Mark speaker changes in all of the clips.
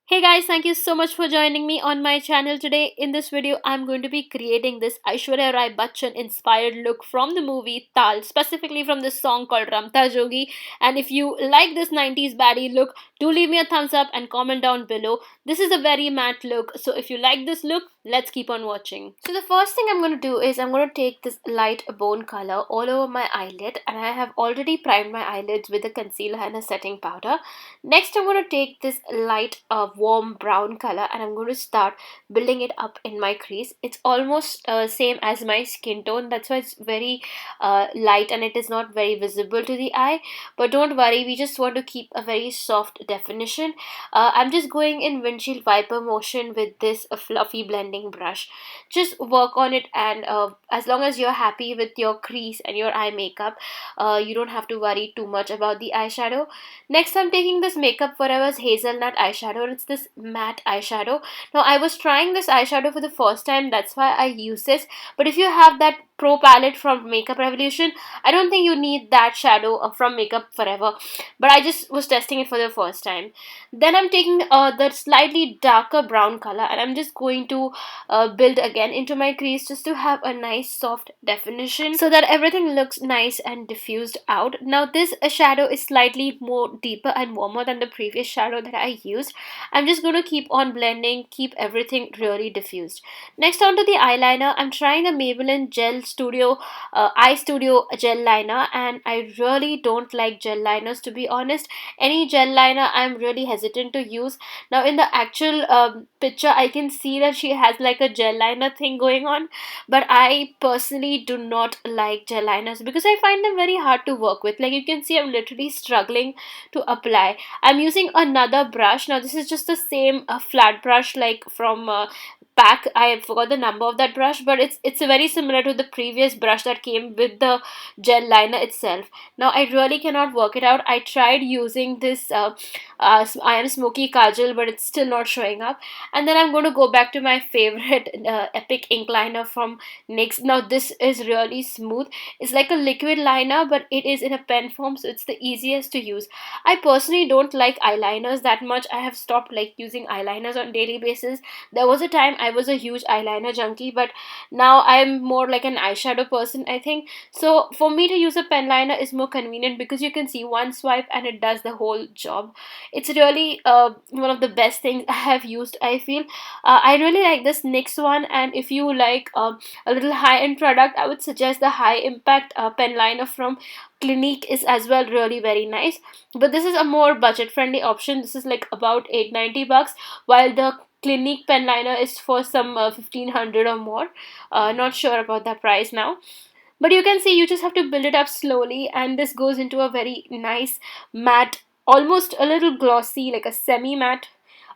Speaker 1: Hey guys, thank you so much for joining me on my channel today. In this video, I'm going to be creating this Aishwarya Rai Bachchan inspired look from the movie Taal, specifically from this song called Ramta Jogi. And if you like this 90s baddie look, do leave me a thumbs up and comment down below. This is a very matte look, so if you like this look, let's keep on watching. So the first thing I'm going to do is I'm going to take this light bone color all over my eyelid, and I have already primed my eyelids with a concealer and a setting powder. Next, I'm going to take this light warm brown color and I'm going to start building it up in my crease. It's almost same as my skin tone. That's why it's very light and it is not very visible to the eye. But don't worry, we just want to keep a very soft definition. I'm just going in windshield wiper motion with this fluffy blending brush. Just work on it, and as long as you're happy with your crease and your eye makeup, you don't have to worry too much about the eyeshadow. Next, I'm taking this Makeup Forever's hazelnut eyeshadow, and it's this matte eyeshadow. Now, I was trying this eyeshadow for the first time, that's why I use this. But if you have that Pro palette from Makeup Revolution, I don't think you need that shadow from Makeup Forever. But I just was testing it for the first time. Then I'm taking the slightly darker brown color, and I'm just going to build again into my crease just to have a nice soft definition so that everything looks nice and diffused out. Now, this shadow is slightly more deeper and warmer than the previous shadow that I used. I'm just going to keep on blending, keep everything really diffused. Next, onto the eyeliner, I'm trying the Maybelline Gel Studio Eye Studio gel liner, and I really don't like gel liners, to be honest. Any gel liner I'm really hesitant to use. Now, in the actual picture, I can see that she has like a gel liner thing going on, but I personally do not like gel liners because I find them very hard to work with. Like you can see, I'm literally struggling to apply. I'm using another brush. Now, this is just the same flat brush like from pack. I forgot the number of that brush, but it's very similar to the previous brush that came with the gel liner itself. Now, I really cannot work it out. I tried using this I am smoky kajal, but it's still not showing up. And then I'm going to go back to my favorite epic ink liner from NYX. Now, this is really smooth. It's like a liquid liner, but it is in a pen form, so it's the easiest to use. I personally don't like eyeliners that much. I have stopped like using eyeliners on daily basis. There was a time I was a huge eyeliner junkie, but now I'm more like an eyeshadow person, I think. So for me to use a pen liner is more convenient because you can see one swipe and it does the whole job. It's really one of the best things I have used, I feel. I really like this NYX one, and if you like a little high-end product, I would suggest the high impact pen liner from Clinique is as well really very nice. But this is a more budget friendly option. This is like about 890 bucks, while the Clinique pen liner is for some 1500 or more. Not sure about that price now. But you can see you just have to build it up slowly, and this goes into a very nice matte, almost a little glossy, like a semi matte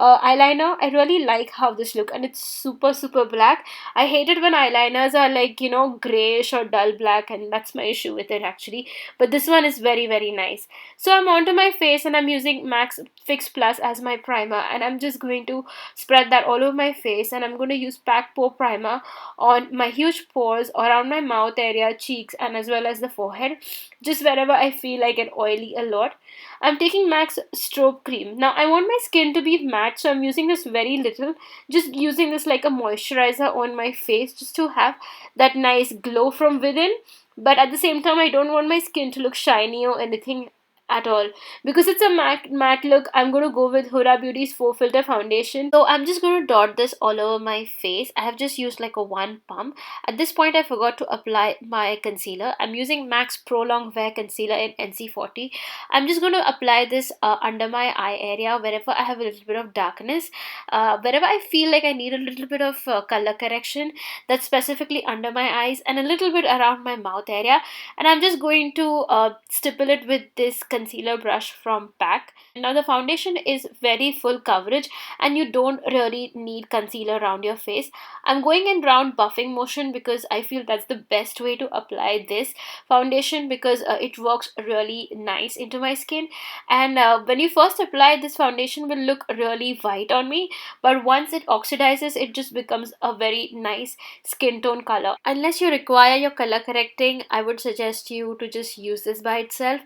Speaker 1: eyeliner. I really like how this look, and it's super black. I hate it when eyeliners are like, you know, grayish or dull black, and that's my issue with it actually. But this one is very nice. So I'm onto my face, and I'm using MAC Fix Plus as my primer, and I'm just going to spread that all over my face, and I'm going to use Pack Pore Primer on my huge pores around my mouth area, cheeks, and as well as the forehead, just wherever I feel like get oily a lot. I'm taking MAC's Strobe Cream. Now, I want my skin to be matte, so I'm using this very little. Just using this like a moisturizer on my face just to have that nice glow from within. But at the same time, I don't want my skin to look shiny or anything at all. Because it's a matte look, I'm going to go with Huda Beauty's 4 Filter Foundation. So I'm just going to dot this all over my face. I have just used like a one pump. At this point, I forgot to apply my concealer. I'm using MAC's Pro Long Wear Concealer in NC40. I'm just going to apply this under my eye area wherever I have a little bit of darkness. Wherever I feel like I need a little bit of color correction, that's specifically under my eyes and a little bit around my mouth area. And I'm just going to stipple it with this concealer brush from PAC. Now the foundation is very full coverage and you don't really need concealer around your face. I'm going in round buffing motion because I feel that's the best way to apply this foundation because it works really nice into my skin. And when you first apply, this foundation will look really white on me, but once it oxidizes, it just becomes a very nice skin tone color. Unless you require your color correcting, I would suggest you to just use this by itself.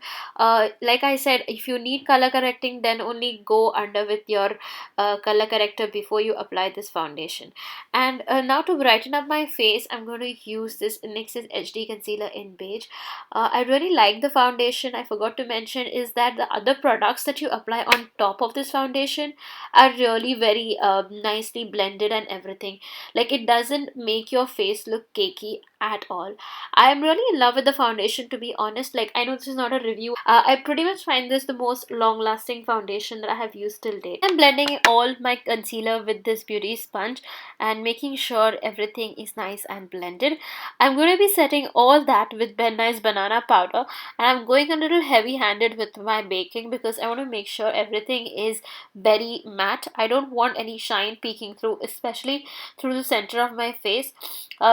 Speaker 1: like I said, if you need color correcting, then only go under with your color corrector before you apply this foundation. And now to brighten up my face, I'm going to use this NYX's HD concealer in beige. I really like the foundation. I forgot to mention is that the other products that you apply on top of this foundation are really very nicely blended and everything. Like, it doesn't make your face look cakey at all. I am really in love with the foundation, to be honest. Like, I know this is not a review. I pretty much find this the most long lasting foundation that I have used till date. I'm blending all my concealer with this beauty sponge and making sure everything is nice and blended. I'm going to be setting all that with Ben Nice banana powder, and I'm going a little heavy handed with my baking because I want to make sure everything is very matte. I don't want any shine peeking through, especially through the center of my face.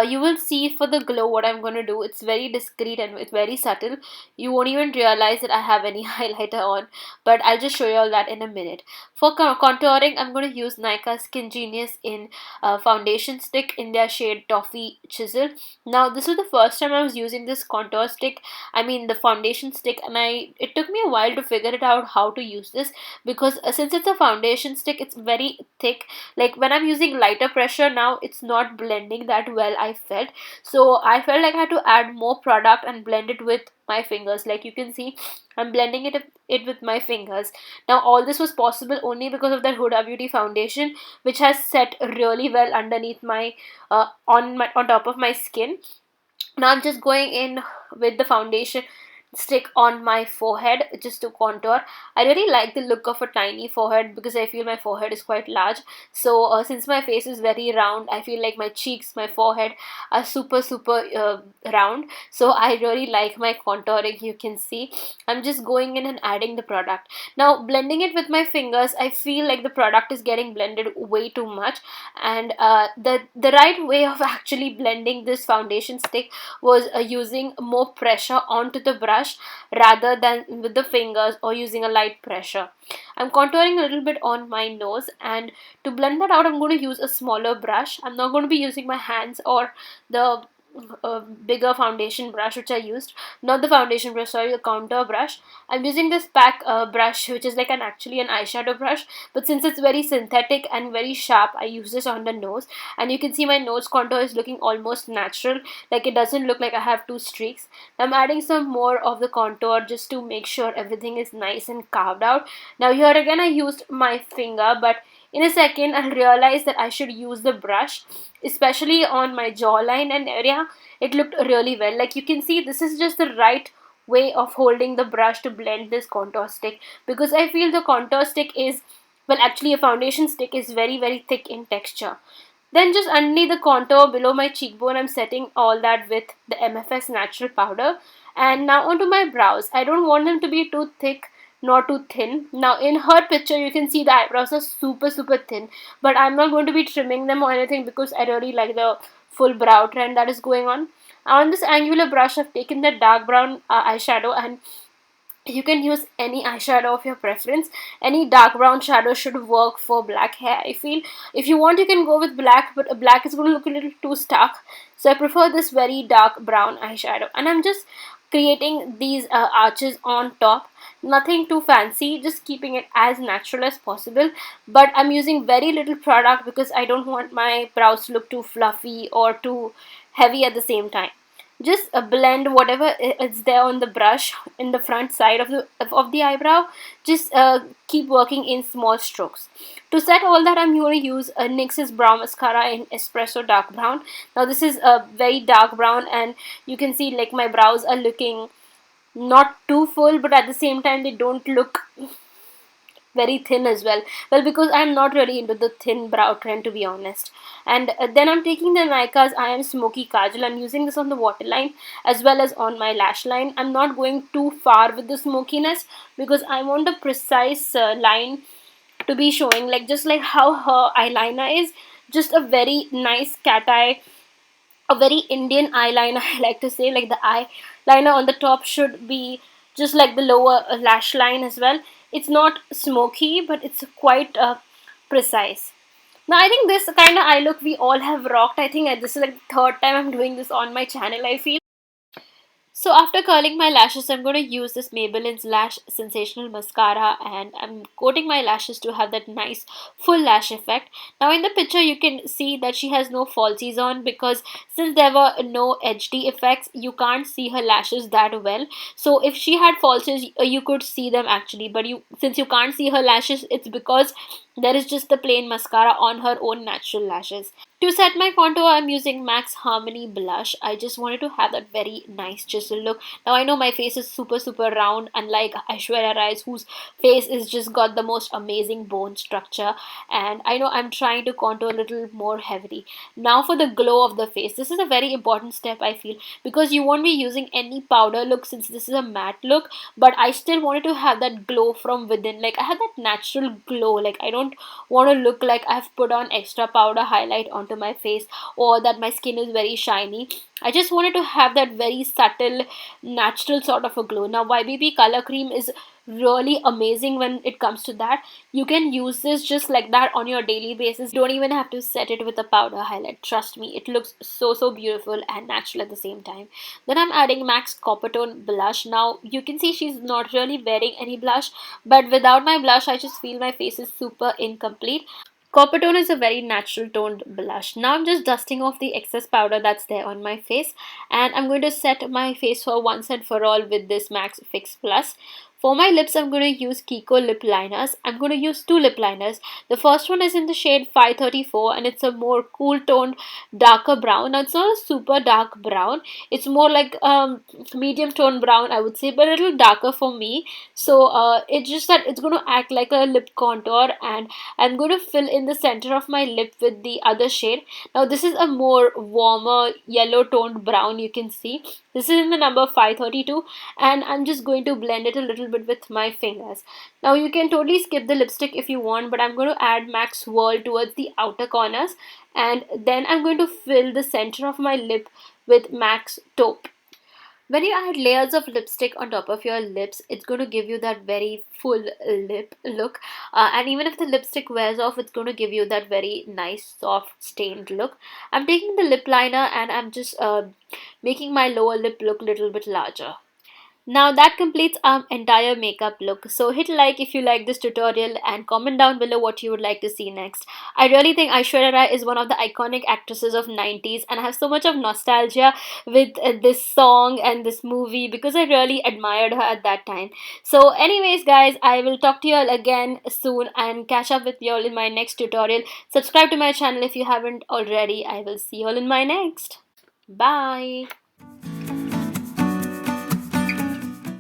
Speaker 1: You will see for the glow what I'm going to do. It's very discreet and it's very subtle. You won't even realize that I have any highlighter on, but I'll just show you all that in a minute. For contouring, I'm going to use Nykaa SkinGenius in foundation stick in their shade Toffee Chisel. Now, this was the first time I was using this contour stick, I mean the foundation stick, and it took me a while to figure it out how to use this because since it's a foundation stick, it's very thick. Like, when I'm using lighter pressure now, it's not blending that well, I felt. So I felt like I had to add more product and blend it with my fingers. Like, you can see I'm blending it with my fingers. Now, all this was possible only because of that Huda Beauty foundation, which has set really well underneath my on top of my skin. Now I'm just going in with the foundation stick on my forehead just to contour. I really like the look of a tiny forehead because I feel my forehead is quite large. So since my face is very round, I feel like my cheeks, my forehead are super round. So I really like my contouring. You can see I'm just going in and adding the product. Now, blending it with my fingers, I feel like the product is getting blended way too much, and the right way of actually blending this foundation stick was using more pressure onto the brush rather than with the fingers or using a light pressure. I'm contouring a little bit on my nose, and to blend that out, I'm going to use a smaller brush. I'm not going to be using my hands or the bigger foundation brush which I used, not the foundation brush, sorry, the contour brush. I'm using this pack brush which is like actually an eyeshadow brush, but since it's very synthetic and very sharp, I use this on the nose, and you can see my nose contour is looking almost natural. Like, it doesn't look like I have two streaks. I'm adding some more of the contour just to make sure everything is nice and carved out. Now, here again I used my finger, but in a second I'll realize that I should use the brush, especially on my jawline and area. It looked really well. Like, you can see this is just the right way of holding the brush to blend this contour stick, because I feel the contour stick is, well, actually a foundation stick is very thick in texture. Then just underneath the contour below my cheekbone, I'm setting all that with the MFS natural powder. And now onto my brows. I don't want them to be too thick nor too thin. Now, in her picture you can see the eyebrows are super thin, but I'm not going to be trimming them or anything because I really like the full brow trend that is going on. On this angular brush, I've taken the dark brown eyeshadow, and you can use any eyeshadow of your preference. Any dark brown shadow should work for black hair, I feel. If you want, you can go with black, but black is going to look a little too stark, so I prefer this very dark brown eyeshadow. And I'm just creating these arches on top. Nothing too fancy, just keeping it as natural as possible, but I'm using very little product because I don't want my brows to look too fluffy or too heavy at the same time. Just blend whatever is there on the brush in the front side of the eyebrow. Just keep working in small strokes. To set all that, I'm going to use a NYX's brow mascara in espresso dark brown. Now, this is a very dark brown, and you can see like my brows are looking not too full, but at the same time they don't look very thin as well. Well, because I'm not really into the thin brow trend, to be honest. And then I'm taking the Nykaa's I Am Smoky Kajal. I'm using this on the waterline as well as on my lash line. I'm not going too far with the smokiness because I want a precise line to be showing, like just like how her eyeliner is. Just a very nice cat eye, a very Indian eyeliner, I like to say. Like, the eyeliner on the top should be just like the lower lash line as well. It's not smoky, but it's quite precise. Now, I think this kind of eye look we all have rocked. I think this is like the third time I'm doing this on my channel, I feel. So after curling my lashes, I'm going to use this Maybelline's Lash Sensational Mascara, and I'm coating my lashes to have that nice full lash effect. Now in the picture you can see that she has no falsies on, because since there were no HD effects, you can't see her lashes that well. So if she had falsies, you could see them actually, but since you can't see her lashes, it's because there is just the plain mascara on her own natural lashes. To set my contour, I'm using MAC's Harmony blush. I just wanted to have that very nice chisel look. Now I know my face is super round, unlike Aishwarya Rai's, whose face is just got the most amazing bone structure. And I know I'm trying to contour a little more heavily. Now for the glow of the face. This is a very important step, I feel, because you won't be using any powder look since this is a matte look. But I still wanted to have that glow from within. Like I have that natural glow. Like I don't want to look like I've put on extra powder highlight onto my face, or that my skin is very shiny. I just wanted to have that very subtle, natural sort of a glow. Now, YBB color cream is really amazing when it comes to that. You can use this just like that on your daily basis. You don't even have to set it with a powder highlight. Trust me, it looks so beautiful and natural at the same time. Then I'm adding MAC's Copper Tone blush. Now, you can see she's not really wearing any blush, but without my blush, I just feel my face is super incomplete. Copper tone is a very natural toned blush. Now I'm just dusting off the excess powder that's there on my face, and I'm going to set my face for once and for all with this MAC's Fix Plus. For my lips, I'm going to use Kiko lip liners. I'm going to use two lip liners. The first one is in the shade 534, and it's a more cool toned, darker brown. Now it's not a super dark brown. It's more like medium tone brown, I would say, but a little darker for me. So it's just that it's going to act like a lip contour, and I'm going to fill in the center of my lip with the other shade. Now this is a more warmer yellow toned brown, you can see. This is in the number 532, and I'm just going to blend it a little bit with my fingers. Now you can totally skip the lipstick if you want, but I'm going to add MAC Swirl towards the outer corners, and then I'm going to fill the center of my lip with MAC Taupe. When you add layers of lipstick on top of your lips, it's going to give you that very full lip look. And even if the lipstick wears off, it's going to give you that very nice, soft, stained look. I'm taking the lip liner and I'm just making my lower lip look a little bit larger. Now that completes our entire makeup look. So hit like if you like this tutorial and comment down below what you would like to see next. I really think Aishwarya Rai is one of the iconic actresses of 90s, and I have so much of nostalgia with this song and this movie because I really admired her at that time. So anyways guys, I will talk to you all again soon and catch up with you all in my next tutorial. Subscribe to my channel if you haven't already. I will see you all in my next. Bye.